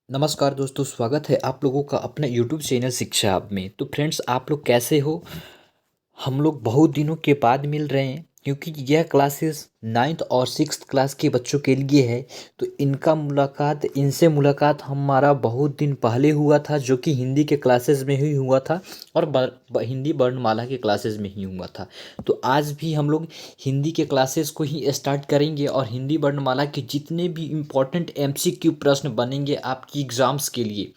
नमस्कार दोस्तों, स्वागत है आप लोगों का अपने यूट्यूब चैनल शिक्षा हब में। तो फ्रेंड्स, आप लोग कैसे हो? हम लोग बहुत दिनों के बाद मिल रहे हैं क्योंकि यह क्लासेस नाइन्थ और सिक्स्थ क्लास के बच्चों के लिए है। तो इनसे मुलाकात हमारा बहुत दिन पहले हुआ था, जो कि हिंदी के क्लासेस में ही हुआ था और हिंदी वर्णमाला के क्लासेस में ही हुआ था। तो आज भी हम लोग हिंदी के क्लासेस को ही स्टार्ट करेंगे और हिंदी वर्णमाला के जितने भी इम्पोर्टेंट एमसीक्यू प्रश्न बनेंगे आपकी एग्ज़ाम्स के लिए,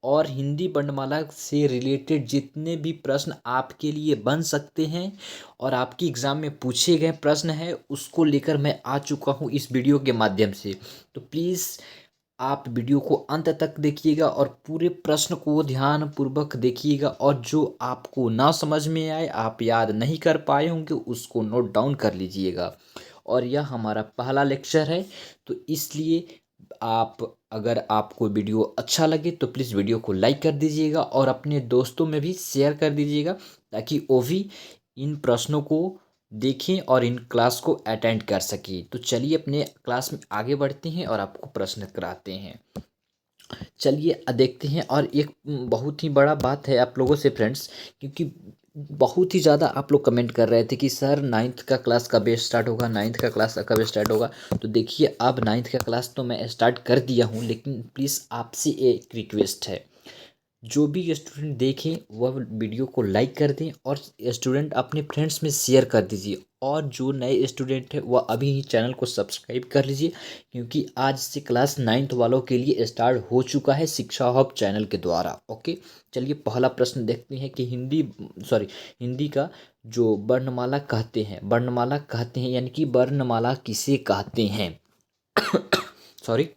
और हिंदी वर्णमाला से रिलेटेड जितने भी प्रश्न आपके लिए बन सकते हैं और आपकी एग्ज़ाम में पूछे गए प्रश्न हैं, उसको लेकर मैं आ चुका हूँ इस वीडियो के माध्यम से। तो प्लीज़ आप वीडियो को अंत तक देखिएगा और पूरे प्रश्न को ध्यानपूर्वक देखिएगा, और जो आपको ना समझ में आए, आप याद नहीं कर पाए होंगे, उसको नोट डाउन कर लीजिएगा। और यह हमारा पहला लेक्चर है, तो इसलिए आप अगर आपको वीडियो अच्छा लगे तो प्लीज़ वीडियो को लाइक कर दीजिएगा और अपने दोस्तों में भी शेयर कर दीजिएगा, ताकि वो भी इन प्रश्नों को देखें और इन क्लास को अटेंड कर सकें। तो चलिए अपने क्लास में आगे बढ़ते हैं और आपको प्रश्न कराते हैं। चलिए देखते हैं। और एक बहुत ही बड़ा बात है आप लोगों से फ्रेंड्स, क्योंकि बहुत ही ज़्यादा आप लोग कमेंट कर रहे थे कि सर नाइन्थ का क्लास कब स्टार्ट होगा, नाइन्थ का क्लास कब स्टार्ट होगा। तो देखिए, अब नाइन्थ का क्लास तो मैं स्टार्ट कर दिया हूँ, लेकिन प्लीज़ आपसे एक रिक्वेस्ट है, जो भी स्टूडेंट देखें वह वीडियो को लाइक कर दें और स्टूडेंट अपने फ्रेंड्स में शेयर कर दीजिए। और जो नए स्टूडेंट है वह अभी ही चैनल को सब्सक्राइब कर लीजिए, क्योंकि आज से क्लास नाइन्थ वालों के लिए स्टार्ट हो चुका है शिक्षा हब चैनल के द्वारा। ओके, चलिए पहला प्रश्न देखते हैं कि हिंदी का जो वर्णमाला कहते हैं यानी कि वर्णमाला किसे कहते हैं। सॉरी,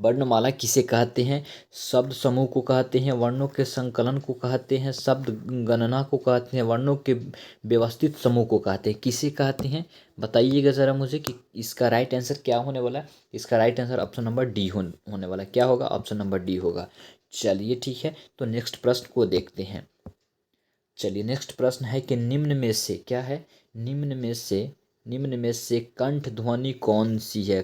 वर्णमाला किसे कहते हैं? शब्द समूह को कहते हैं, वर्णों के संकलन को कहते हैं, शब्द गणना को कहते हैं, वर्णों के व्यवस्थित समूह को कहते हैं। किसे कहते हैं बताइएगा ज़रा मुझे कि इसका राइट आंसर क्या होने वाला है। इसका right answer option number D होने वाला है। क्या होगा? ऑप्शन नंबर डी होगा। चलिए ठीक है, तो नेक्स्ट प्रश्न को देखते हैं। चलिए नेक्स्ट प्रश्न है कि निम्न में से क्या है? निम्न में से कंठ ध्वनि कौन सी है?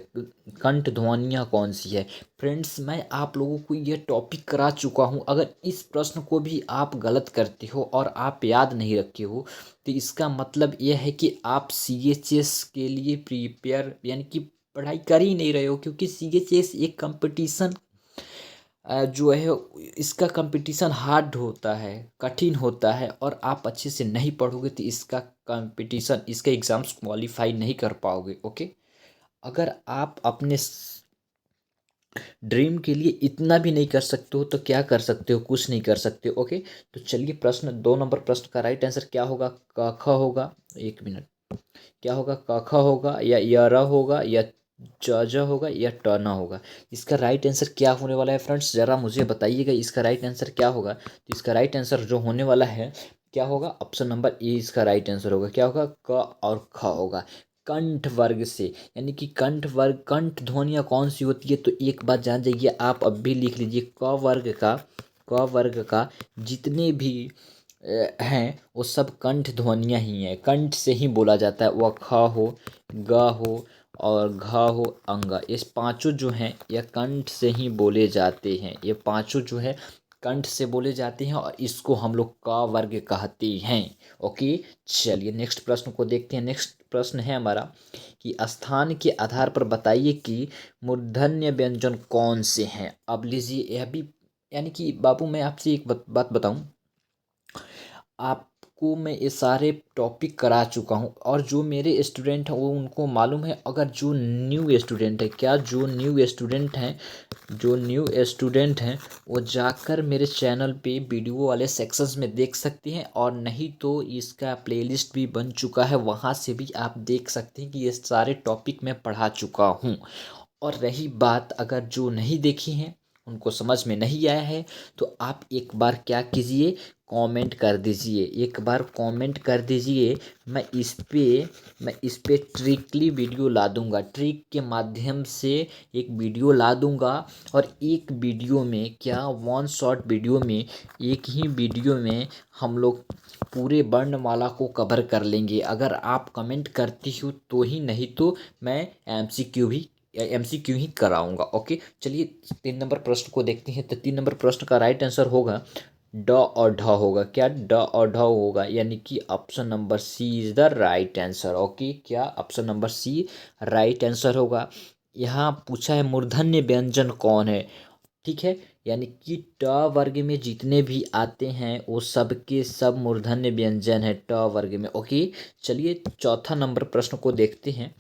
कंठ ध्वनियाँ कौन सी है? फ्रेंड्स, मैं आप लोगों को ये टॉपिक करा चुका हूँ। अगर इस प्रश्न को भी आप गलत करते हो और आप याद नहीं रखे हो, तो इसका मतलब यह है कि आप सीएचएस के लिए प्रिपेयर यानी कि पढ़ाई कर ही नहीं रहे हो, क्योंकि सीएचएस एक कंपटीशन जो है, इसका कंपटीशन हार्ड होता है, कठिन होता है, और आप अच्छे से नहीं पढ़ोगे तो इसके एग्ज़ाम्स क्वालिफाई नहीं कर पाओगे। ओके, अगर आप अपने ड्रीम के लिए इतना भी नहीं कर सकते हो तो क्या कर सकते हो? कुछ नहीं कर सकते। ओके, तो चलिए प्रश्न 2 नंबर प्रश्न का राइट आंसर क्या होगा? क ख होगा। एक मिनट, क्या होगा? क ख होगा या य र होगा या ज ज होगा या ट न होगा? इसका राइट आंसर क्या होने वाला है फ्रेंड्स? ज़रा मुझे बताइएगा इसका राइट आंसर क्या होगा। तो इसका राइट आंसर जो होने वाला है क्या होगा? ऑप्शन नंबर ए इसका राइट आंसर होगा। क्या होगा? क और ख होगा। कंठ वर्ग से, यानी कि कंठ ध्वनियाँ कौन सी होती है? तो एक बात जान जाइए, आप अब भी लिख लीजिए, क वर्ग का जितने भी हैं वो सब कंठ ध्वनियाँ ही हैं, कंठ से ही बोला जाता है। वह ख हो, ग हो और घ हो, अंग, ये पांचों जो हैं यह कंठ से ही बोले जाते हैं। ये पांचों जो है कंठ से बोले जाते हैं और इसको हम लोग क वर्ग कहते हैं। ओके, चलिए नेक्स्ट प्रश्न को देखते हैं। नेक्स्ट प्रश्न है हमारा कि स्थान के आधार पर बताइए कि मूर्धन्य व्यंजन कौन से हैं। अब लीजिए, यह भी यानी कि बाबू मैं आपसे एक बात बताऊं, आपको मैं ये सारे टॉपिक करा चुका हूँ, और जो मेरे स्टूडेंट हैं वो उनको मालूम है। अगर जो न्यू स्टूडेंट है, जो न्यू स्टूडेंट हैं वो जाकर मेरे चैनल पे वीडियो वाले सेक्शंस में देख सकते हैं, और नहीं तो इसका प्लेलिस्ट भी बन चुका है, वहाँ से भी आप देख सकते हैं कि ये सारे टॉपिक मैं पढ़ा चुका हूँ। और रही बात, अगर जो नहीं देखी हैं, उनको समझ में नहीं आया है, तो आप एक बार क्या कीजिए, कमेंट कर दीजिए। एक बार कमेंट कर दीजिए, मैं इस पे ट्रिकली वीडियो ला दूंगा, ट्रिक के माध्यम से एक वीडियो ला दूंगा। और एक वीडियो में क्या, वन शॉट वीडियो में, एक ही वीडियो में हम लोग पूरे वर्णमाला को कवर कर लेंगे। अगर आप कमेंट करती हो तो ही, नहीं तो मैं एमसीक्यू भी MCQ ही कराऊंगा। ओके, चलिए 3 नंबर प्रश्न को देखते हैं। तो 3 नंबर प्रश्न का राइट आंसर होगा ड और ढ होगा। क्या ड और ढ होगा, यानी कि option number C is the right answer. Okay, क्या option number C right answer होगा। यहाँ पूछा है मूर्धन्य व्यंजन कौन है, ठीक है, यानी कि ट वर्ग में जितने भी आते हैं वो सब के सब मूर्धन्य व्यंजन है ट वर्ग में। ओके, चलिए चौथा नंबर प्रश्न को देखते हैं।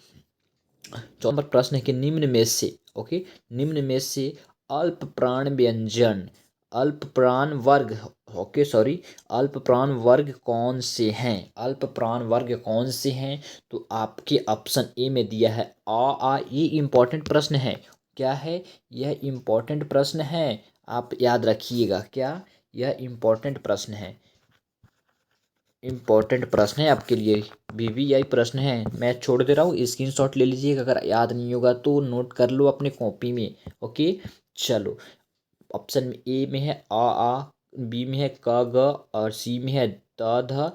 चौथा नंबर प्रश्न है कि निम्न में से, ओके, निम्न में से अल्प प्राण व्यंजन, अल्प प्राण वर्ग, ओके सॉरी, अल्प प्राण वर्ग कौन से हैं, अल्प प्राण वर्ग कौन से हैं। तो आपके ऑप्शन ए में दिया है आ। ये इम्पोर्टेंट प्रश्न है। क्या है, यह इम्पोर्टेंट प्रश्न है, आप याद रखिएगा। क्या, यह इम्पोर्टेंट प्रश्न है, इम्पोर्टेंट प्रश्न है आपके लिए, VVI प्रश्न है। मैं छोड़ दे रहा हूँ, स्क्रीनशॉट ले लीजिएगा, अगर याद नहीं होगा तो नोट कर लो अपने कॉपी में। ओके, चलो ऑप्शन ए में है आ, बी में है क ग, और सी में है द ध,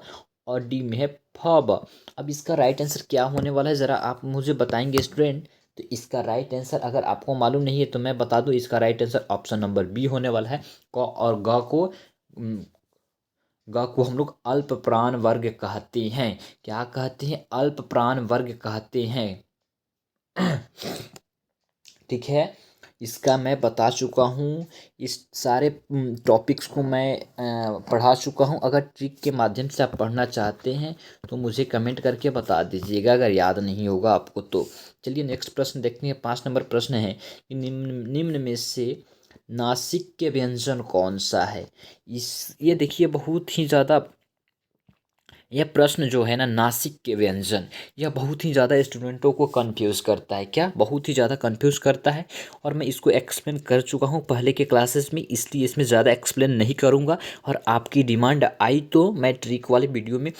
और डी में है फ ब। अब इसका राइट आंसर क्या होने वाला है, ज़रा आप मुझे बताएंगे स्टूडेंट। तो इसका राइट आंसर अगर आपको मालूम नहीं है तो मैं बता दूं, इसका right answer option number B होने वाला है। क और ग को हम लोग अल्प प्राण वर्ग कहते हैं। क्या कहते हैं, अल्प प्राण वर्ग कहते हैं। ठीक है, इसका मैं बता चुका हूँ, इस सारे टॉपिक्स को मैं पढ़ा चुका हूँ। अगर ट्रिक के माध्यम से आप पढ़ना चाहते हैं तो मुझे कमेंट करके बता दीजिएगा, अगर याद नहीं होगा आपको तो। चलिए नेक्स्ट प्रश्न देखते हैं। 5 नंबर प्रश्न है कि निम्न निम्न में से नासिक के व्यंजन कौन सा है। ये देखिए बहुत ही ज़्यादा, यह प्रश्न जो है ना, नासिक के व्यंजन, यह बहुत ही ज़्यादा स्टूडेंटों को कंफ्यूज करता है। क्या, बहुत ही ज़्यादा कंफ्यूज करता है। और मैं इसको एक्सप्लेन कर चुका हूँ पहले के क्लासेस में, इसलिए इसमें ज़्यादा एक्सप्लेन नहीं करूँगा। और आपकी डिमांड आई तो मैं ट्रिक वाले वीडियो में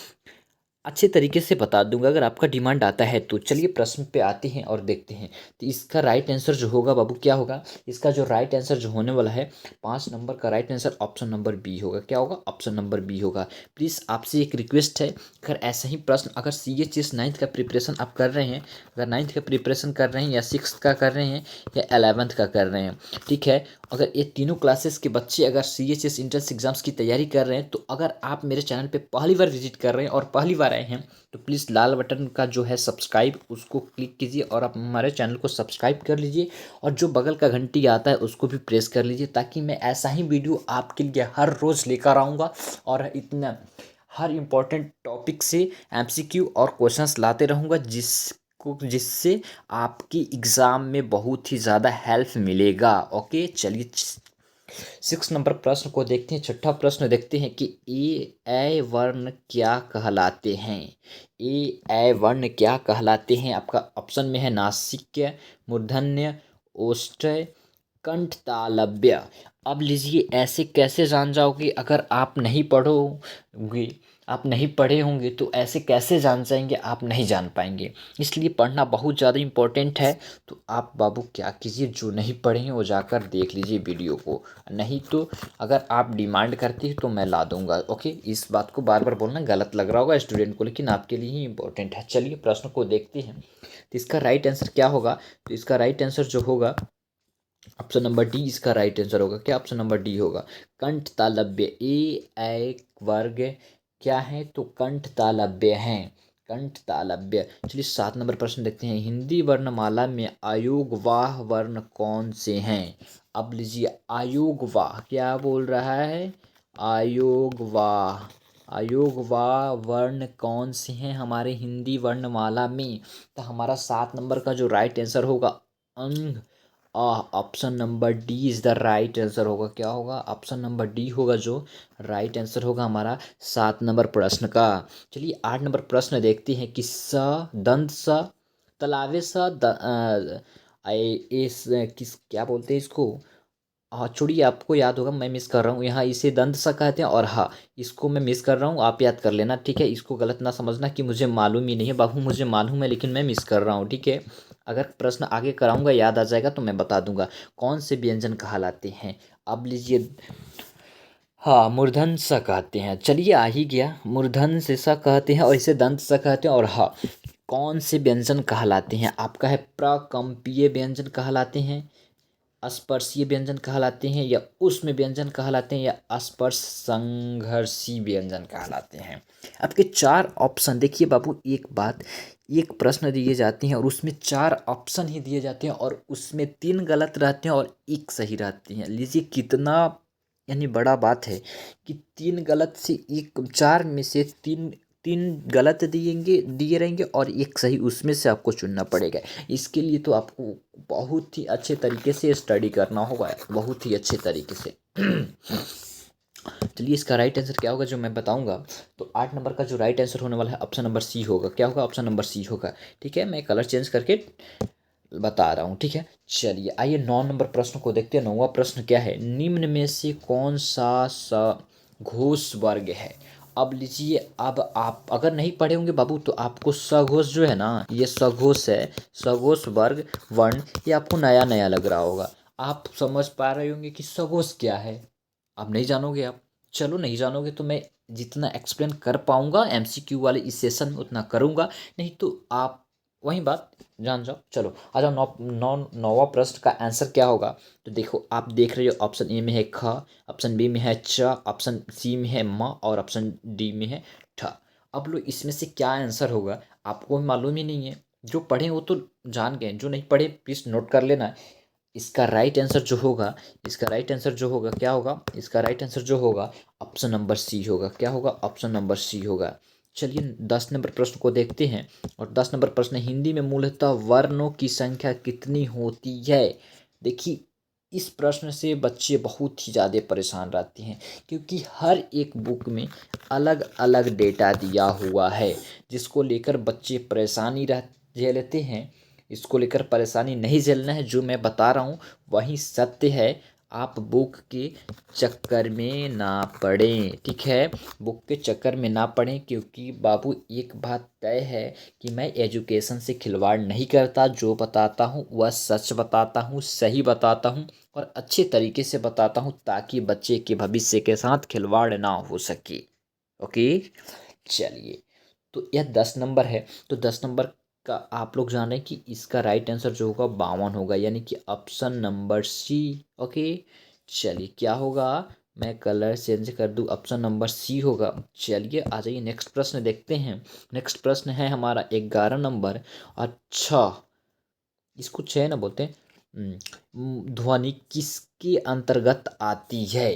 अच्छे तरीके से बता दूंगा, अगर आपका डिमांड आता है तो। चलिए प्रश्न पे आते हैं और देखते हैं। तो इसका राइट आंसर जो होगा बाबू, क्या होगा, इसका जो राइट आंसर जो होने वाला है 5 नंबर का right answer option number B होगा। क्या होगा, ऑप्शन नंबर बी होगा। प्लीज़ आपसे एक रिक्वेस्ट है, अगर ऐसा ही प्रश्न, अगर CHS 9th का प्रिपरेशन आप कर रहे हैं, अगर 9th का प्रिपरेशन कर रहे हैं, या 6th का कर रहे हैं, या 11th का कर रहे हैं, ठीक है, अगर ये तीनों क्लासेस के बच्चे अगर CHS इंट्रेंस एग्जाम्स की तैयारी कर रहे हैं, तो अगर आप मेरे चैनल पे पहली बार विजिट कर रहे हैं और पहली बार आए हैं, तो प्लीज़ लाल बटन का जो है सब्सक्राइब, उसको क्लिक कीजिए और आप हमारे चैनल को सब्सक्राइब कर लीजिए। और जो बगल का घंटी आता है उसको भी प्रेस कर लीजिए, ताकि मैं ऐसा ही वीडियो आपके लिए हर रोज़ लेकर आऊँगा, और इतना हर इम्पोर्टेंट टॉपिक से MCQ और क्वेश्चंस लाते रहूँगा, जिससे आपकी एग्ज़ाम में बहुत ही ज़्यादा हेल्प मिलेगा। ओके, चलिए 6 नंबर प्रश्न को देखते हैं। छठा प्रश्न देखते हैं कि ए वर्ण क्या कहलाते हैं। ए वर्ण क्या कहलाते हैं। आपका ऑप्शन में है नासिक्य, मूर्धन्य, ओष्ठ्य, कंठ तालव्य। अब लीजिए, ऐसे कैसे जान जाओगे, अगर आप नहीं पढ़ोगे, आप नहीं पढ़े होंगे तो ऐसे कैसे जान जाएंगे, आप नहीं जान पाएंगे। इसलिए पढ़ना बहुत ज़्यादा इम्पोर्टेंट है। तो आप बाबू क्या कीजिए, जो नहीं पढ़े हैं वो जाकर देख लीजिए वीडियो को, नहीं तो अगर आप डिमांड करती है तो मैं ला दूंगा। ओके, इस बात को बार बार बोलना गलत लग रहा होगा स्टूडेंट को, लेकिन आपके लिए ही इम्पोर्टेंट है। चलिए प्रश्न को देखते हैं। तो इसका राइट आंसर क्या होगा। तो इसका राइट आंसर जो होगा ऑप्शन नंबर डी, इसका राइट आंसर होगा। क्या, ऑप्शन नंबर डी होगा, कंठ तालव्य। ए वर्ग क्या है, तो कंठ तालव्य हैं, कंठ तालव्य। चलिए 7 नंबर प्रश्न देखते हैं। हिंदी वर्णमाला में आयोगवाह वर्ण कौन से हैं। अब लीजिए, आयोगवाह क्या बोल रहा है, आयोगवाह, आयोगवाह वर्ण कौन से हैं हमारे हिंदी वर्णमाला में। तो हमारा 7 नंबर का जो राइट आंसर होगा, अंग option number D is the right answer होगा। क्या होगा, ऑप्शन नंबर डी होगा जो राइट आंसर होगा हमारा 7 नंबर प्रश्न का। चलिए 8 नंबर प्रश्न देखते हैं कि स दंत स तलावे स इस किस क्या बोलते हैं इसको। हाँ छोड़िए, आपको याद होगा, मैं मिस कर रहा हूँ यहाँ, इसे दंत सा कहते हैं, और हाँ इसको मैं मिस कर रहा हूँ, आप याद कर लेना, ठीक है। इसको गलत ना समझना कि मुझे मालूम ही नहीं है बाबू, मुझे मालूम है, लेकिन मैं मिस कर रहा हूँ, ठीक है। अगर प्रश्न आगे कराऊंगा, याद आ जाएगा तो मैं बता दूंगा कौन से व्यंजन कहलाते हैं। अब लीजिए, हाँ मूर्धन सा कहते हैं। चलिए आ ही गया, मूर्धन से सा कहते हैं और इसे दंत सा कहते हैं, और हाँ कौन से व्यंजन कहलाते हैं? आपका है प्रकंपीय व्यंजन कहलाते हैं, स्पर्शीय व्यंजन कहलाते हैं, या उष्म व्यंजन कहलाते हैं, या स्पर्श संघर्षी व्यंजन कहलाते हैं। आपके चार ऑप्शन देखिए बाबू, एक बात, एक प्रश्न दिए जाते हैं और उसमें चार ऑप्शन ही दिए जाते हैं और उसमें तीन गलत रहते हैं और एक सही रहती हैं। लीजिए कितना यानी बड़ा बात है कि तीन गलत से एक, चार में से तीन तीन गलत दिए रहेंगे और एक सही, उसमें से आपको चुनना पड़ेगा। इसके लिए तो आपको बहुत ही अच्छे तरीके से स्टडी करना होगा, बहुत ही अच्छे तरीके से। चलिए इसका राइट आंसर क्या होगा जो मैं बताऊंगा। तो 8 नंबर का जो राइट आंसर होने वाला है ऑप्शन नंबर सी होगा। क्या होगा? ऑप्शन नंबर सी होगा। ठीक है, मैं कलर चेंज करके बता रहा हूँ। ठीक है, चलिए आइए 9 नंबर प्रश्न को देखते हैं। 9वां प्रश्न क्या है? निम्न में से कौन सा सघोष वर्ग है? अब लीजिए, अब आप अगर नहीं पढ़े होंगे बाबू तो आपको सघोष जो है ना, ये सघोष है, सघोष वर्ग वर्ण, ये आपको नया नया लग रहा होगा। आप समझ पा रहे होंगे कि सघोष क्या है। अब नहीं जानोगे आप, चलो नहीं जानोगे तो मैं जितना एक्सप्लेन कर पाऊंगा एमसीक्यू वाले इस सेशन में उतना करूंगा, नहीं तो आप वही बात जान जाओ। चलो आ जाओ। नौवां प्रश्न का आंसर क्या होगा? तो देखो, आप देख रहे हो ऑप्शन ए में है ख, ऑप्शन बी में है च, ऑप्शन सी में है म और ऑप्शन डी में है ठ। अब लो इसमें से क्या आंसर होगा आपको मालूम ही नहीं है। जो पढ़े वो तो जान गए, जो नहीं पढ़े प्लीज नोट कर लेना। इसका राइट आंसर जो होगा, इसका राइट आंसर जो होगा क्या होगा? इसका राइट आंसर जो होगा ऑप्शन नंबर सी होगा। क्या होगा? ऑप्शन नंबर सी होगा। चलिए 10 नंबर प्रश्न को देखते हैं। और 10 नंबर प्रश्न, हिंदी में मूलतः वर्णों की संख्या कितनी होती है? देखिए, इस प्रश्न से बच्चे बहुत ही ज़्यादा परेशान रहते हैं क्योंकि हर एक बुक में अलग अलग डेटा दिया हुआ है, जिसको लेकर बच्चे परेशानी झेलते हैं। इसको लेकर परेशानी नहीं झेलना है, जो मैं बता रहा हूँ वही सत्य है। आप बुक के चक्कर में ना पड़ें, ठीक है? बुक के चक्कर में ना पड़ें, क्योंकि बाबू एक बात तय है कि मैं एजुकेशन से खिलवाड़ नहीं करता। जो बताता हूँ वह सच बताता हूँ, सही बताता हूँ और अच्छे तरीके से बताता हूँ, ताकि बच्चे के भविष्य के साथ खिलवाड़ ना हो सके। ओके, चलिए, तो यह 10 नंबर है। तो 10 नंबर का आप लोग जान रहे हैं कि इसका राइट आंसर जो होगा 52 होगा, यानी कि ऑप्शन नंबर सी। ओके, चलिए क्या होगा? मैं कलर चेंज कर दूं, ऑप्शन नंबर सी होगा। चलिए आ जाइए, नेक्स्ट प्रश्न देखते हैं। नेक्स्ट प्रश्न है हमारा 11 नंबर। अच्छा, इसको 6 ना बोलते हैं। ध्वनि किसके अंतर्गत आती है?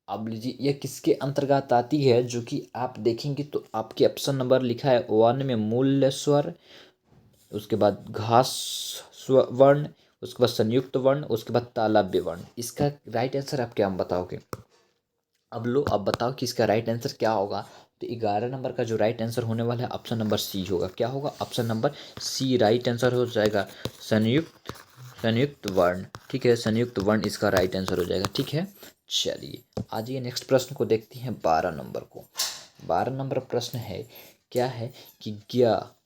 अब लीजिए, यह किसके अंतर्गत आती है? जो कि आप देखेंगे तो आपके ऑप्शन नंबर लिखा है 1 में मूल्य स्वर, उसके बाद घास वर्ण, उसके बाद संयुक्त वर्ण, उसके बाद तालव्य वर्ण। इसका राइट आंसर आप क्या बताओगे? अब लो, अब बताओ कि इसका राइट आंसर क्या होगा। तो 11 नंबर का जो राइट आंसर होने वाला है ऑप्शन नंबर सी होगा। क्या होगा? Option number C right answer हो जाएगा। संयुक्त संयुक्त वर्ण, ठीक है, संयुक्त वर्ण इसका राइट आंसर हो जाएगा। ठीक है, चलिए आज ये नेक्स्ट प्रश्न को देखते हैं, 12 नंबर को। 12 नंबर प्रश्न है, क्या है कि ज्ञ,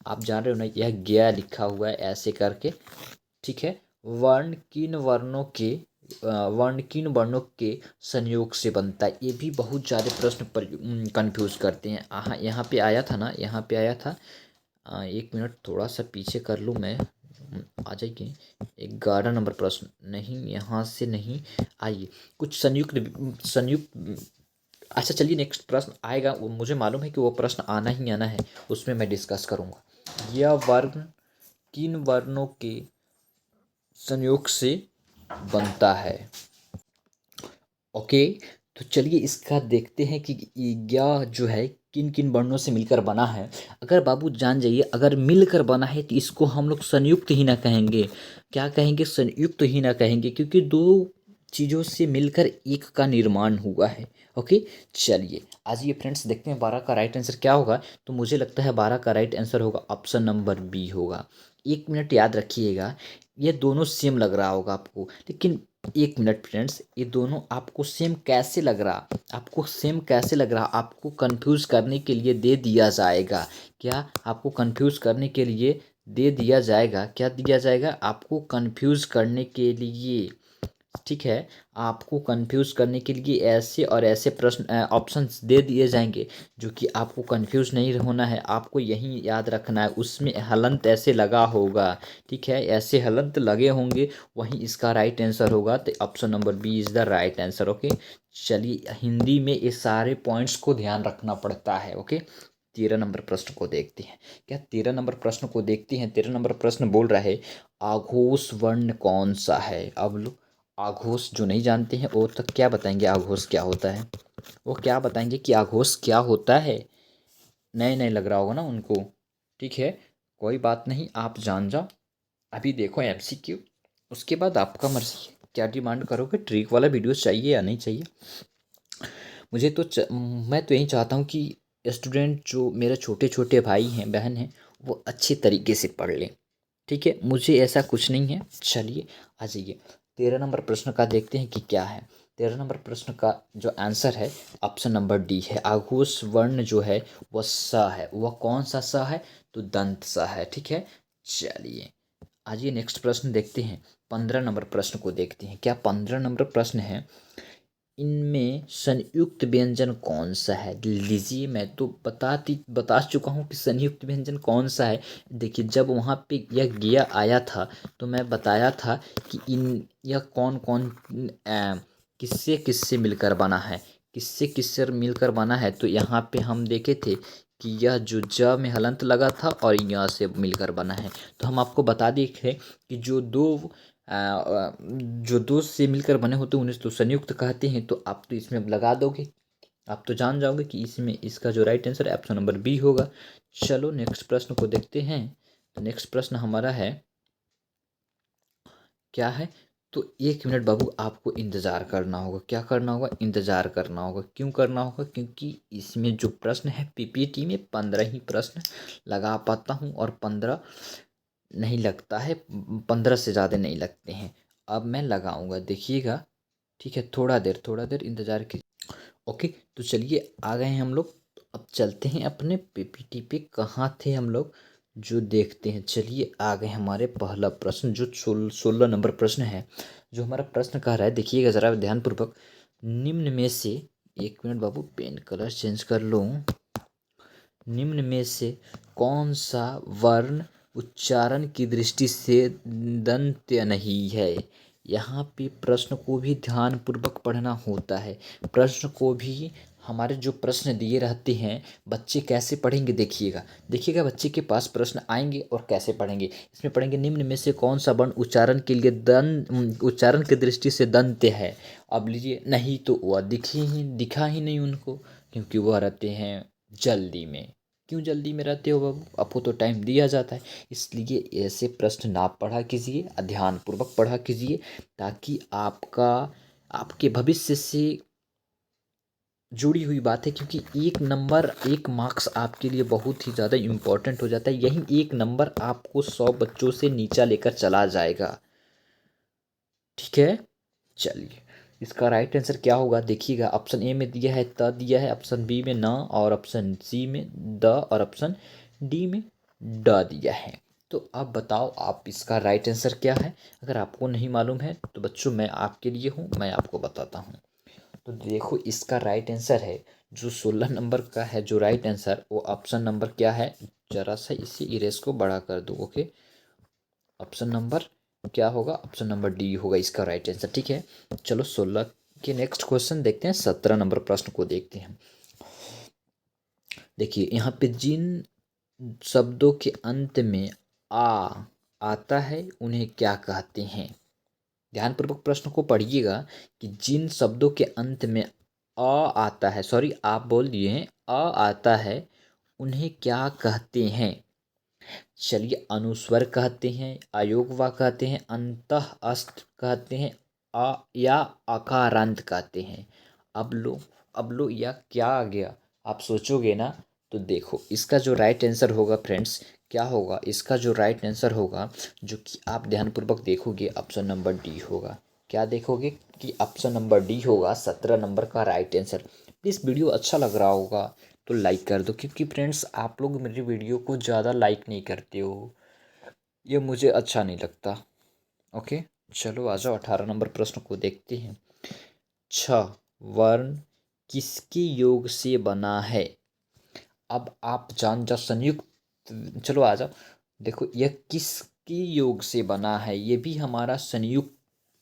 आप जान रहे हो ना, यह ज्ञ लिखा हुआ है ऐसे करके। ठीक है, वर्ण किन वर्णों के संयोग से बनता है? ये भी बहुत ज़्यादा प्रश्न पर कंफ्यूज करते हैं। हाँ, यहाँ पे आया था ना, यहाँ पे आया था। 1 मिनट थोड़ा सा पीछे कर लूँ मैं, आ जाइए। 11 नंबर प्रश्न नहीं, यहाँ से नहीं, आइए कुछ संयुक्त संयुक्त। अच्छा चलिए, नेक्स्ट प्रश्न आएगा, वो मुझे मालूम है कि वो प्रश्न आना ही आना है, उसमें मैं डिस्कस करूँगा। यह वर्ण किन वर्णों के संयोग से बनता है? ओके, तो चलिए इसका देखते हैं कि यह जो है किन किन वर्णों से मिलकर बना है। अगर बाबू जान जाइए, अगर मिलकर बना है तो इसको हम लोग संयुक्त ही ना कहेंगे। क्या कहेंगे? संयुक्त ही ना कहेंगे, क्योंकि दो चीज़ों से मिलकर एक का निर्माण हुआ है। ओके, चलिए आज ये फ्रेंड्स देखते हैं 12 का राइट आंसर क्या होगा। तो मुझे लगता है 12 का राइट आंसर होगा ऑप्शन नंबर बी होगा। 1 मिनट याद रखिएगा, ये दोनों सेम लग रहा होगा आपको, लेकिन 1 मिनट फ्रेंड्स, ये दोनों आपको सेम कैसे लग रहा? आपको सेम कैसे लग रहा? आपको कंफ्यूज करने के लिए दे दिया जाएगा। क्या आपको कंफ्यूज करने के लिए दे दिया जाएगा? क्या दिया जाएगा आपको कंफ्यूज करने के लिए? ठीक है। आपको कंफ्यूज करने के लिए ऐसे और ऐसे प्रश्न ऑप्शंस दे दिए जाएंगे जो कि आपको कंफ्यूज नहीं होना है, आपको यही याद रखना है उसमें हलंत ऐसे लगा होगा। ठीक है, ऐसे हलंत लगे होंगे, वही इसका राइट आंसर होगा। तो option number B is the right answer. Okay, चलिए हिंदी में ये सारे पॉइंट्स को ध्यान रखना पड़ता है। ओके, 13 नंबर प्रश्न को देखते हैं। क्या 13 नंबर प्रश्न को देखते हैं। 13 नंबर प्रश्न बोल रहा है आघोष वर्ण कौन सा है। अब लो, आघोष जो नहीं जानते हैं वो तक क्या बताएंगे आघोष क्या होता है। वो क्या बताएंगे कि आघोष क्या होता है। नए नए लग रहा होगा ना उनको। ठीक है, कोई बात नहीं, आप जान जाओ। अभी देखो एमसीक्यू, उसके बाद आपका मर्जी है क्या डिमांड करोगे, ट्रिक वाला वीडियो चाहिए या नहीं चाहिए। मुझे तो मैं तो यही चाहता हूँ कि स्टूडेंट जो मेरे छोटे छोटे भाई हैं बहन हैं वो अच्छे तरीके से पढ़ लें। ठीक है, मुझे ऐसा कुछ नहीं है। चलिए आ जाइए, 13 नंबर प्रश्न का देखते हैं कि क्या है। 13 नंबर प्रश्न का जो आंसर है ऑप्शन नंबर डी है। आघोष वर्ण जो है वह स है। वह कौन सा स है, तो दंत स है। ठीक है, चलिए आइए नेक्स्ट प्रश्न देखते हैं। 15 नंबर प्रश्न को देखते हैं। क्या 15 नंबर प्रश्न है, इनमें संयुक्त व्यंजन कौन सा है। लीजिए, मैं तो बता चुका हूँ कि संयुक्त व्यंजन कौन सा है। देखिए, जब वहाँ पे यह गया आया था तो मैं बताया था कि इन यह कौन कौन किससे किससे मिलकर बना है, किससे किससे मिलकर बना है। तो यहाँ पे हम देखे थे कि यह जो ज में हलंत लगा था और यहाँ से मिलकर बना है। तो हम आपको बता दिए थे कि जो दो से मिलकर बने होते हैं उन्हें तो संयुक्त कहते हैं। तो आप तो इसमें लगा दोगे, आप तो जान जाओगे कि इसमें इसका जो राइट आंसर है ऑप्शन नंबर बी होगा। चलो नेक्स्ट प्रश्न को देखते हैं। तो नेक्स्ट प्रश्न हमारा है, क्या है, तो 1 मिनट बाबू आपको इंतज़ार करना होगा। क्या करना होगा, इंतज़ार करना होगा। क्यों करना होगा, क्योंकि इसमें जो प्रश्न है पीपीटी में 15 ही प्रश्न लगा पाता हूँ और 15 नहीं लगता है, 15 से ज़्यादा नहीं लगते हैं। अब मैं लगाऊंगा, देखिएगा। ठीक है, थोड़ा देर इंतज़ार कीजिए। ओके, तो चलिए आ गए हैं हम लोग। अब चलते हैं अपने पीपीटी पे, कहाँ थे हम लोग, जो देखते हैं। चलिए आ गए हमारे पहला प्रश्न जो 16 नंबर प्रश्न है। जो हमारा प्रश्न कह रहा है, देखिएगा ज़रा ध्यानपूर्वक। निम्न में से, 1 मिनट बाबू पेन कलर चेंज कर लूँ। निम्न में से कौन सा वर्ण उच्चारण की दृष्टि से दंत्य नहीं है। यहाँ पे प्रश्न को भी ध्यानपूर्वक पढ़ना होता है। प्रश्न को भी, हमारे जो प्रश्न दिए रहते हैं बच्चे कैसे पढ़ेंगे, देखिएगा। देखिएगा बच्चे के पास प्रश्न आएंगे और कैसे पढ़ेंगे। इसमें पढ़ेंगे निम्न में से कौन सा वर्ण उच्चारण के लिए उच्चारण की दृष्टि से दंत्य है। अब लीजिए, नहीं तो वह दिखा ही नहीं उनको, क्योंकि वह रहते हैं जल्दी में। क्यों जल्दी में रहते हो बाबू, आपको तो टाइम दिया जाता है। इसलिए ऐसे प्रश्न ना पढ़ा कीजिए, ध्यानपूर्वक पढ़ा कीजिए, ताकि आपका, आपके भविष्य से जुड़ी हुई बात है। क्योंकि 1 नंबर 1 मार्क्स आपके लिए बहुत ही ज़्यादा इम्पोर्टेंट हो जाता है। यही 1 नंबर आपको 100 बच्चों से नीचा लेकर चला जाएगा। ठीक है, चलिए इसका राइट आंसर क्या होगा, देखिएगा। ऑप्शन ए में दिया है त दिया है, ऑप्शन बी में न, और ऑप्शन सी में द, और ऑप्शन डी में ड दिया है। तो अब बताओ आप इसका राइट आंसर क्या है। अगर आपको नहीं मालूम है तो बच्चों मैं आपके लिए हूँ, मैं आपको बताता हूँ। तो देखो इसका राइट आंसर है, जो 16 नंबर का है जो राइट आंसर, वो ऑप्शन नंबर क्या है, जरा सा इसे इरेज को बड़ा कर दो। ओके, ऑप्शन नंबर क्या होगा, ऑप्शन नंबर डी होगा इसका राइट आंसर। ठीक है, चलो 16 के नेक्स्ट क्वेश्चन देखते हैं। 17 नंबर प्रश्न को देखते हैं। देखिए यहाँ पे जिन शब्दों के अंत में आ आता है उन्हें क्या कहते हैं। ध्यानपूर्वक प्रश्न को पढ़िएगा कि जिन शब्दों के अंत में अ आता है, सॉरी आप बोल दिए हैं, अ आता है उन्हें क्या कहते हैं। चलिए, अनुस्वर कहते हैं, अयोगवा कहते हैं, अंतः अस्त कहते हैं, या अकारांत कहते हैं। अब लो या क्या आ गया, आप सोचोगे ना। तो देखो इसका जो राइट आंसर होगा फ्रेंड्स, क्या होगा इसका जो राइट आंसर होगा, जो कि आप ध्यानपूर्वक देखोगे, ऑप्शन नंबर डी होगा। क्या देखोगे कि ऑप्शन नंबर डी होगा 17 नंबर का राइट आंसर। प्लीज़ वीडियो अच्छा लग रहा होगा तो लाइक कर दो, क्योंकि फ्रेंड्स आप लोग मेरी वीडियो को ज़्यादा लाइक नहीं करते हो, ये मुझे अच्छा नहीं लगता। ओके। चलो आ जाओ 18 नंबर प्रश्न को देखते हैं। छ वर्ण किसके योग से बना है? अब आप जान जाओ संयुक्त। चलो आ जाओ, देखो यह किसके योग से बना है, ये भी हमारा संयुक्त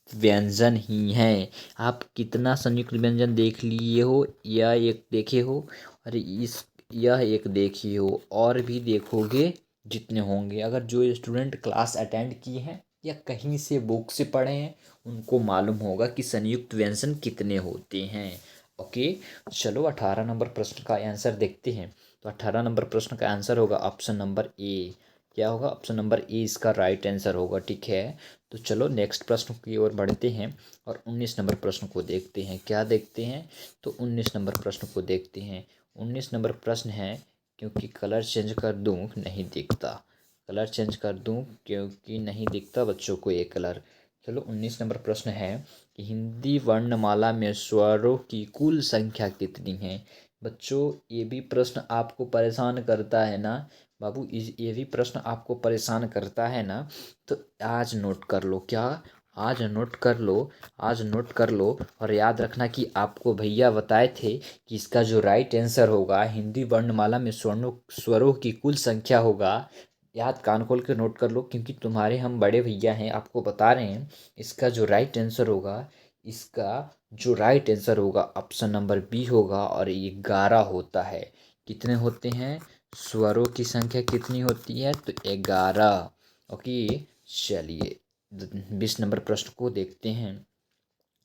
व्यंजन ही है। आप कितना संयुक्त व्यंजन देख लिए हो, यह एक देखे हो, और इस यह एक देखी हो, और भी देखोगे जितने होंगे। अगर जो स्टूडेंट क्लास अटेंड किए हैं या कहीं से बुक से पढ़े हैं, उनको मालूम होगा कि संयुक्त व्यंजन कितने होते हैं। ओके, चलो 18 नंबर प्रश्न का आंसर देखते हैं। तो 18 नंबर प्रश्न का आंसर होगा ऑप्शन नंबर ए। क्या होगा? ऑप्शन नंबर ए इसका राइट आंसर होगा। ठीक है, तो चलो नेक्स्ट प्रश्न की ओर बढ़ते हैं और 19 नंबर प्रश्न को देखते हैं। क्या देखते हैं? तो 19 नंबर प्रश्न को देखते हैं। 19 नंबर प्रश्न है, क्योंकि कलर चेंज कर दूं नहीं दिखता, कलर चेंज कर दूं क्योंकि नहीं दिखता बच्चों को ये कलर। चलो 19 नंबर प्रश्न है कि हिंदी वर्णमाला में स्वरों की कुल संख्या कितनी है? बच्चों ये भी प्रश्न आपको परेशान करता है ना बाबू, ये भी प्रश्न आपको परेशान करता है ना, तो आज नोट कर लो। क्या? आज नोट कर लो, आज नोट कर लो, और याद रखना कि आपको भैया बताए थे कि इसका जो राइट आंसर होगा हिंदी वर्णमाला में स्वरों की कुल संख्या होगा। याद कान खोल के नोट कर लो, क्योंकि तुम्हारे हम बड़े भैया हैं, आपको बता रहे हैं। इसका जो राइट आंसर होगा, इसका जो राइट आंसर होगा ऑप्शन नंबर बी होगा, और ये 11 होता है। कितने होते हैं? स्वरों की संख्या कितनी होती है? तो 11। ओके, चलिए 20 नंबर प्रश्न को देखते हैं।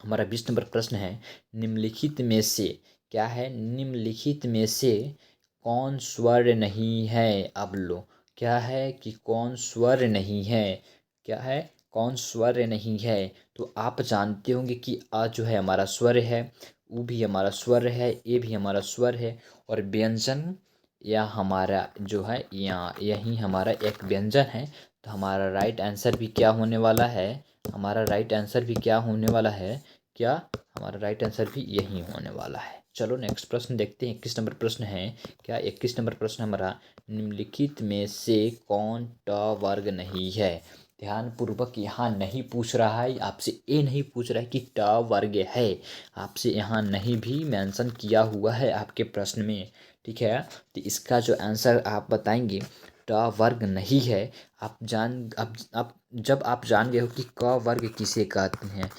हमारा 20 नंबर प्रश्न है, निम्नलिखित में से क्या है? निम्नलिखित में से कौन स्वर नहीं है? अब लो, क्या है कि कौन स्वर नहीं है? क्या है? कौन स्वर नहीं है? तो आप जानते होंगे कि आ जो है हमारा स्वर है, ऊ भी हमारा स्वर है, ए भी हमारा स्वर है, और व्यंजन या हमारा जो है यहाँ यही हमारा एक व्यंजन है। तो हमारा राइट आंसर भी क्या होने वाला है? हमारा राइट आंसर भी क्या होने वाला है? क्या? हमारा राइट आंसर भी यही होने वाला है। चलो नेक्स्ट प्रश्न देखते हैं। 21 नंबर प्रश्न है। क्या? 21 नंबर प्रश्न हमारा, निम्नलिखित में से कौन ट वर्ग नहीं है? ध्यान पूर्वक यहाँ नहीं पूछ रहा है आपसे, ये नहीं पूछ रहा है कि ट वर्ग है, आपसे यहाँ नहीं भी मेंशन किया हुआ है आपके प्रश्न में। ठीक है, तो इसका जो आंसर आप बताएंगे, ट वर्ग नहीं है। आप जब आप जान गए हो कि क वर्ग किसे कहते हैं,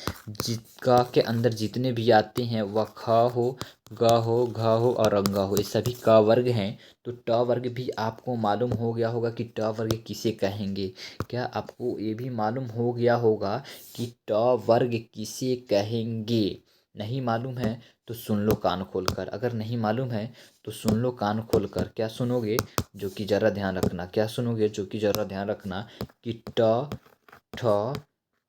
क के अंदर जितने भी आते हैं वह ख हो, ग हो, घ हो और अंग हो, ये सभी क वर्ग हैं। तो ट वर्ग भी आपको मालूम हो गया होगा कि ट वर्ग किसे कहेंगे। क्या आपको ये भी मालूम हो गया होगा कि ट वर्ग किसे कहेंगे? नहीं मालूम है तो सुन लो कान खोलकर, अगर नहीं मालूम है तो सुन लो कान खोलकर। क्या सुनोगे? जो कि ज़रा ध्यान रखना। क्या सुनोगे? जो कि ज़रा ध्यान रखना कि ट, ठ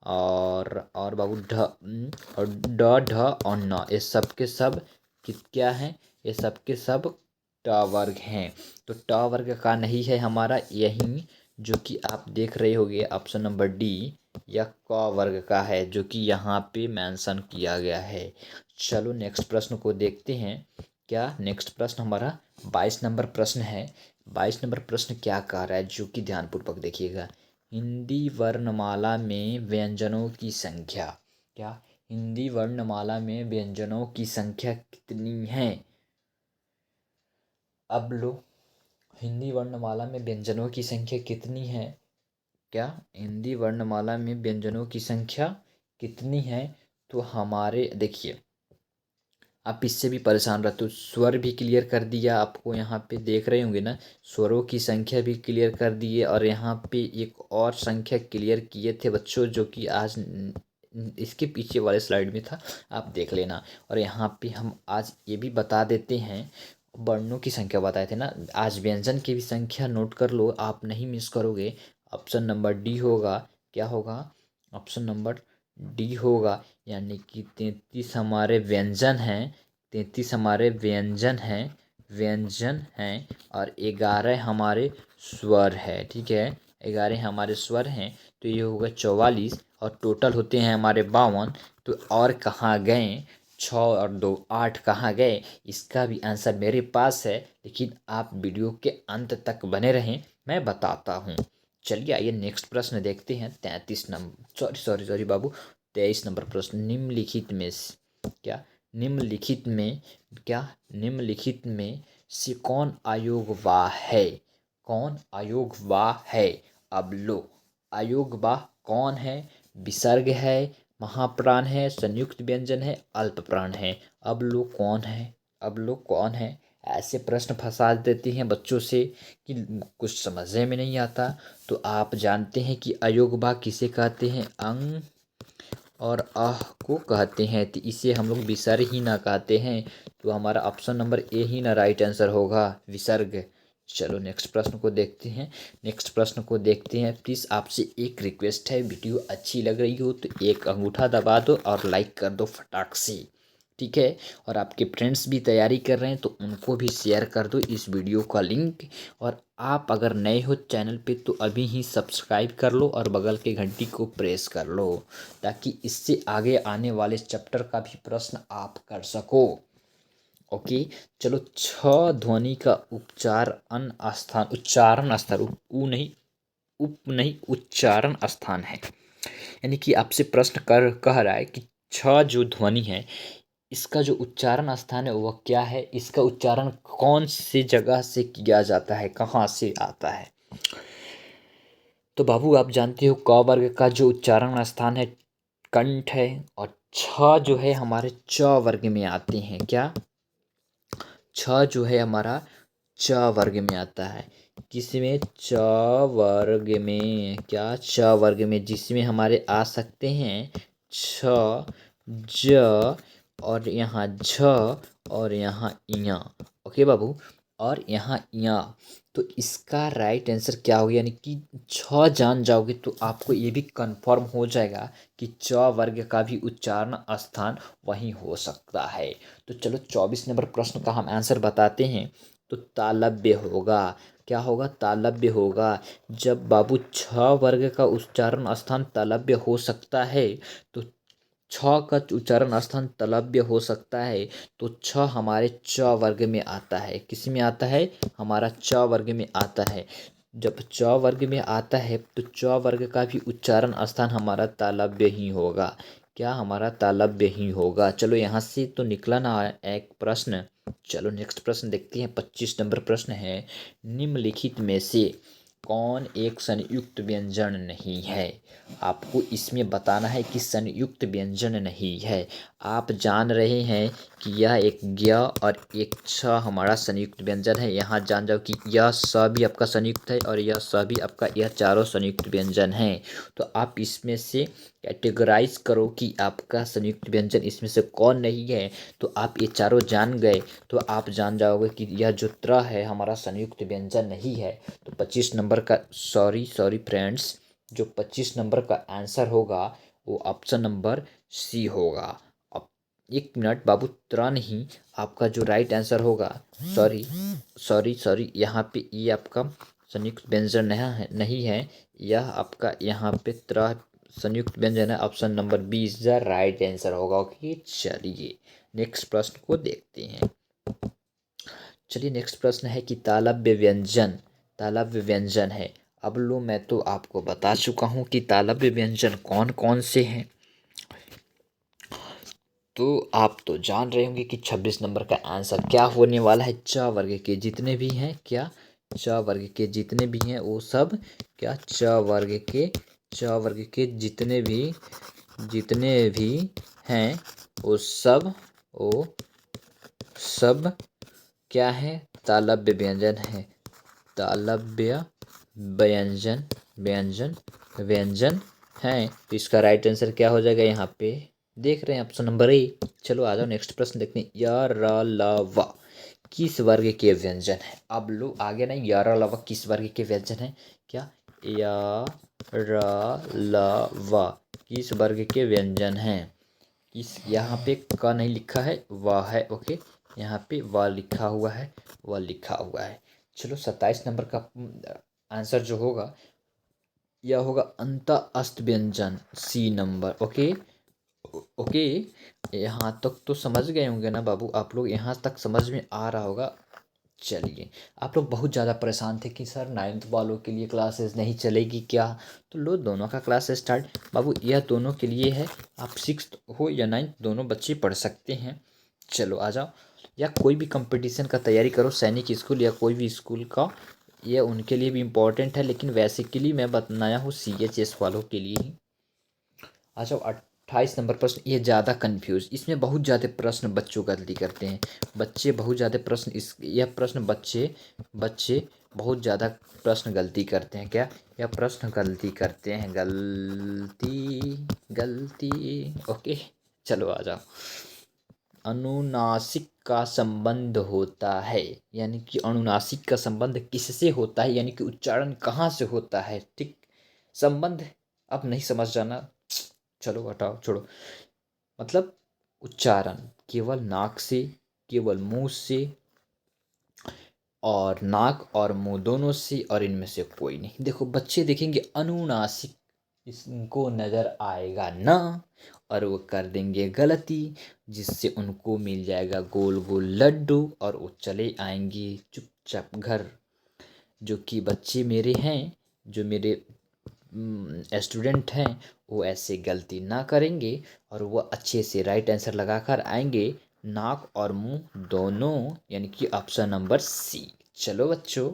और बाबू और ड, ढ और न, ये सब के सब क्या हैं? ये सब के सब ट वर्ग हैं। तो ट वर्ग का नहीं है हमारा यही, जो कि आप देख रहे होगे ऑप्शन नंबर डी, या क वर्ग का है, जो कि यहाँ पे मेंशन किया गया है। चलो नेक्स्ट प्रश्न को देखते हैं। क्या? नेक्स्ट प्रश्न हमारा 22 नंबर प्रश्न है। 22 नंबर प्रश्न क्या कह रहा है, जो कि ध्यानपूर्वक देखिएगा। हिंदी वर्णमाला में व्यंजनों की संख्या। क्या? हिंदी वर्णमाला में व्यंजनों की संख्या कितनी है? अब लो, हिंदी वर्णमाला में व्यंजनों की संख्या कितनी है? क्या? हिंदी वर्णमाला में व्यंजनों की संख्या कितनी है? तो हमारे देखिए, आप इससे भी परेशान रहते हो। स्वर भी क्लियर कर दिया आपको, यहाँ पे देख रहे होंगे ना, स्वरों की संख्या भी क्लियर कर दिए, और यहाँ पे एक और संख्या क्लियर किए थे बच्चों, जो कि आज इसके पीछे वाले स्लाइड में था, आप देख लेना। और यहाँ पे हम आज ये भी बता देते हैं, वर्णों की संख्या बताए थे ना, आज व्यंजन की भी संख्या नोट कर लो, आप नहीं मिस करोगे। ऑप्शन नंबर डी होगा। क्या होगा? ऑप्शन नंबर डी होगा, यानी कि 33 हमारे व्यंजन हैं, 33 हमारे व्यंजन हैं, और 11 हमारे स्वर है। ठीक है, 11 हमारे स्वर हैं, तो ये होगा 44, और टोटल होते हैं हमारे 52। तो और कहाँ गए? 6 और 2 8 कहाँ गए? इसका भी आंसर मेरे पास है, लेकिन आप वीडियो के अंत तक बने रहें, मैं बताता हूँ। चलिए आइए नेक्स्ट प्रश्न देखते हैं। 33 नंबर सॉरी बाबू, 23 नंबर प्रश्न। निम्नलिखित में क्या निम्नलिखित में से कौन अयोग्यवाह है? कौन अयोग्यवाह है? अब लो, अयोग्यवाह कौन है? विसर्ग है, महाप्राण है, संयुक्त व्यंजन है, अल्प प्राण है। अब लो कौन है? अब लो कौन है? ऐसे प्रश्न फंसा देती हैं बच्चों से कि कुछ समझने में नहीं आता। तो आप जानते हैं कि अयोग्यवाह किसे कहते हैं? अंग और आह को कहते हैं। तो इसे हम लोग विसर्ग ही ना कहते हैं। तो हमारा ऑप्शन नंबर ए ही ना राइट आंसर होगा, विसर्ग। चलो नेक्स्ट प्रश्न को देखते हैं। प्लीज़ आपसे एक रिक्वेस्ट है, वीडियो अच्छी लग रही हो तो एक अंगूठा दबा दो और लाइक कर दो फटाक से, ठीक है। और आपके फ्रेंड्स भी तैयारी कर रहे हैं तो उनको भी शेयर कर दो इस वीडियो का लिंक। और आप अगर नए हो चैनल पे तो अभी ही सब्सक्राइब कर लो और बगल के घंटी को प्रेस कर लो, ताकि इससे आगे आने वाले चैप्टर का भी प्रश्न आप कर सको। ओके। चलो, छ ध्वनि का उच्चारण स्थान उच्चारण स्थान है। यानी कि आपसे प्रश्न कर कह रहा है कि छ जो ध्वनि है इसका जो उच्चारण स्थान है वह क्या है? इसका उच्चारण कौन सी जगह से किया जाता है, कहाँ से आता है? तो बाबू आप जानते हो क वर्ग का जो उच्चारण स्थान है कंठ है, और छ जो है हमारे च वर्ग में आते हैं। क्या? छ जो है हमारा च वर्ग में आता है। किसमें? च वर्ग में। क्या? च वर्ग में, जिसमें हमारे आ सकते हैं छ, ज, और यहाँ झ, और यहाँ इया। ओके बाबू, और यहाँ इया। तो इसका राइट आंसर क्या होगा? यानी कि छ जान जाओगे तो आपको ये भी कंफर्म हो जाएगा कि च वर्ग का भी उच्चारण स्थान वहीं हो सकता है। तो चलो 24 नंबर प्रश्न का हम आंसर बताते हैं। तो तालव्य होगा। क्या होगा? तालव्य होगा। जब बाबू छ वर्ग का उच्चारण स्थान तालव्य हो सकता है तो छ का उच्चारण स्थान तालव्य हो सकता है, तो छ हमारे च वर्ग में आता है। किस में आता है? हमारा च वर्ग में आता है। जब च वर्ग में आता है तो च वर्ग का भी उच्चारण स्थान हमारा तालव्य ही होगा। क्या? हमारा तालव्य ही होगा। चलो यहाँ से तो निकला ना एक प्रश्न। चलो नेक्स्ट प्रश्न देखते हैं। 25 नंबर प्रश्न है, निम्नलिखित में से कौन एक संयुक्त व्यंजन नहीं है? आपको इसमें बताना है कि संयुक्त व्यंजन नहीं है। आप जान रहे हैं कि यह एक ज्ञ और एक छ हमारा संयुक्त व्यंजन है। यहाँ जान जाओ कि यह स भी आपका संयुक्त है और यह स भी आपका, यह चारों संयुक्त व्यंजन हैं। तो आप इसमें से कैटेगराइज करो कि आपका संयुक्त व्यंजन इसमें से कौन नहीं है। तो आप ये चारों जान गए तो आप जान जाओगे कि यह जो त्र है हमारा संयुक्त व्यंजन नहीं है। तो 25 नंबर का सॉरी फ्रेंड्स, जो 25 नंबर का आंसर होगा वो ऑप्शन नंबर सी होगा। अब 1 मिनट बाबू, त्र नहीं, आपका जो राइट आंसर होगा, सॉरी सॉरी यहाँ पे ये आपका संयुक्त व्यंजन नहीं है। यह आपका यहाँ पे त्र संयुक्त व्यंजन है। Option number B is the right answer होगा। ओके, चलिए नेक्स्ट प्रश्न को देखते हैं। चलिए नेक्स्ट प्रश्न है कि तालव्य व्यंजन है। अब लो, मैं तो आपको बता चुका हूँ कि तालव्य व्यंजन कौन कौन से हैं। तो आप तो जान रहे होंगे कि 26 नंबर का आंसर क्या होने वाला है। च वर्ग के जितने भी हैं, क्या? च वर्ग के जितने भी हैं वो सब, क्या? च वर्ग के जितने भी हैं वो सब क्या है? तालव्य व्यंजन है। तालव्य व्यंजन व्यंजन व्यंजन है। तो इसका राइट आंसर क्या हो जाएगा? यहाँ पे देख रहे हैं ऑप्शन नंबर ए। चलो आ जाओ नेक्स्ट प्रश्न देखते हैं। य र ल व किस वर्ग के व्यंजन है? अब लो आगे नहीं, य र ल व किस वर्ग के व्यंजन है? क्या? य र ल व किस वर्ग के व्यंजन है? इस यहाँ पे क नहीं लिखा है, व है। ओके, यहाँ पे व लिखा हुआ है, चलो 27 नंबर का आंसर जो होगा यह होगा अंत अस्त व्यंजन, सी नंबर। ओके ओके, यहाँ तक तो समझ गए होंगे ना बाबू आप लोग? यहाँ तक समझ में आ रहा होगा। चलिए, आप लोग बहुत ज़्यादा परेशान थे कि सर 9th वालों के लिए क्लासेस नहीं चलेगी क्या, तो लो दोनों का क्लास स्टार्ट। बाबू यह दोनों के लिए है, आप 6th हो या 9th दोनों बच्चे पढ़ सकते हैं। चलो आ जाओ, या कोई भी कंपटीशन का तैयारी करो, सैनिक स्कूल या कोई भी स्कूल का, ये उनके लिए भी इम्पोर्टेंट है, लेकिन बेसिकली मैं बताया हूँ CHS वालों के लिए ही। आ जाओ 28 नंबर प्रश्न, ये ज़्यादा कंफ्यूज, इसमें बहुत ज़्यादा प्रश्न बच्चों गलती करते हैं। बच्चे बहुत ज़्यादा प्रश्न इस यह प्रश्न बच्चे बच्चे बहुत ज़्यादा प्रश्न गलती करते हैं। क्या यह प्रश्न गलती करते हैं? गलती गलती। ओके, चलो आ जाओ। अनुनासिक का संबंध होता है, यानी कि अनुनासिक का संबंध किससे होता है, यानी कि उच्चारण कहाँ से होता है। ठीक, संबंध अब नहीं समझ जाना, चलो हटाओ छोड़ो। मतलब उच्चारण केवल नाक से, केवल मुंह से, और नाक और मुंह दोनों से, और इनमें से कोई नहीं। देखो बच्चे देखेंगे अनुनासिक, इनको नज़र आएगा ना, और वो कर देंगे गलती, जिससे उनको मिल जाएगा गोल गोल लड्डू, और वो चले आएंगे चुपचाप घर। जो कि बच्चे मेरे हैं, जो मेरे स्टूडेंट हैं, वो ऐसे गलती ना करेंगे, और वो अच्छे से राइट आंसर लगाकर आएंगे, नाक और मुंह दोनों, यानी कि ऑप्शन नंबर सी। चलो बच्चों,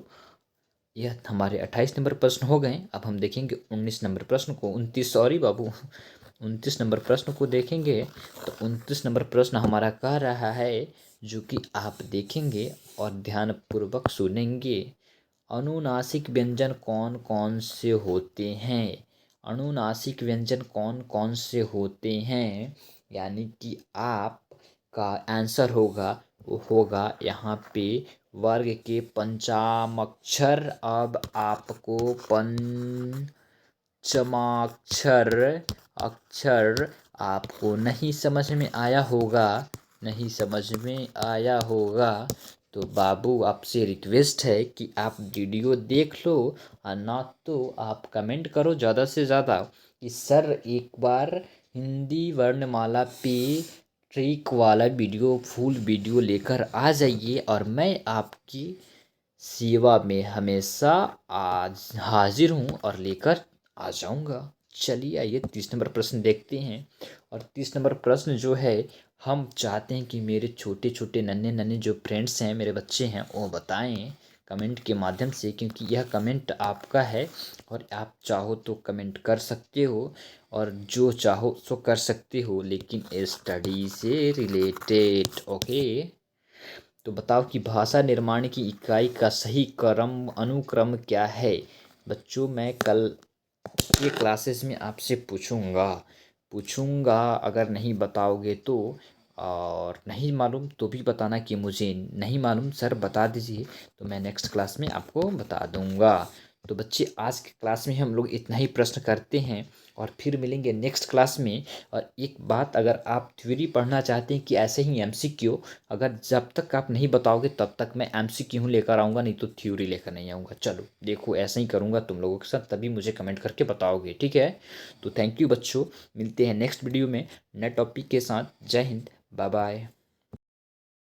यह हमारे 28 नंबर प्रश्न हो गए। अब हम देखेंगे 19 नंबर प्रश्न को, 29 सॉरी बाबू 29 नंबर प्रश्न को देखेंगे। तो 29 नंबर प्रश्न हमारा कह रहा है, जो कि आप देखेंगे और ध्यानपूर्वक सुनेंगे। अनुनासिक व्यंजन कौन कौन से होते हैं? अनुनासिक व्यंजन कौन कौन से होते हैं, यानी कि आप का आंसर होगा यहाँ पे वर्ग के पंचमाक्षर। अब आपको पंचमाक्षर अक्षर आपको नहीं समझ में आया होगा, नहीं समझ में आया होगा, तो बाबू आपसे रिक्वेस्ट है कि आप वीडियो देख लो, और ना तो आप कमेंट करो ज़्यादा से ज़्यादा कि सर एक बार हिंदी वर्णमाला पे ट्रिक वाला वीडियो, फुल वीडियो लेकर आ जाइए, और मैं आपकी सेवा में हमेशा आज हाजिर हूँ और लेकर आ जाऊँगा। चलिए आइए 30 नंबर प्रश्न देखते हैं। और 30 नंबर प्रश्न जो है, हम चाहते हैं कि मेरे छोटे छोटे नन्हे नन्हे जो फ्रेंड्स हैं, मेरे बच्चे हैं, वो बताएं कमेंट के माध्यम से, क्योंकि यह कमेंट आपका है, और आप चाहो तो कमेंट कर सकते हो, और जो चाहो सो कर सकते हो, लेकिन स्टडी से रिलेटेड। ओके, तो बताओ कि भाषा निर्माण की इकाई का सही अनुक्रम क्या है? बच्चों मैं कल के क्लासेस में आपसे पूछूंगा, अगर नहीं बताओगे तो, और नहीं मालूम तो भी बताना कि मुझे नहीं मालूम सर बता दीजिए, तो मैं नेक्स्ट क्लास में आपको बता दूंगा। तो बच्चे आज के क्लास में हम लोग इतना ही प्रश्न करते हैं, और फिर मिलेंगे नेक्स्ट क्लास में। और एक बात, अगर आप थ्योरी पढ़ना चाहते हैं कि ऐसे ही MCQ, अगर जब तक आप नहीं बताओगे तब तक मैं MCQ लेकर आऊँगा, नहीं तो थ्योरी लेकर नहीं आऊँगा। चलो देखो, ऐसे ही करूँगा तुम लोगों के साथ, तभी मुझे कमेंट करके बताओगे, ठीक है? तो थैंक यू बच्चों, मिलते हैं नेक्स्ट वीडियो में नए टॉपिक के साथ। जय हिंद, बाय बाय।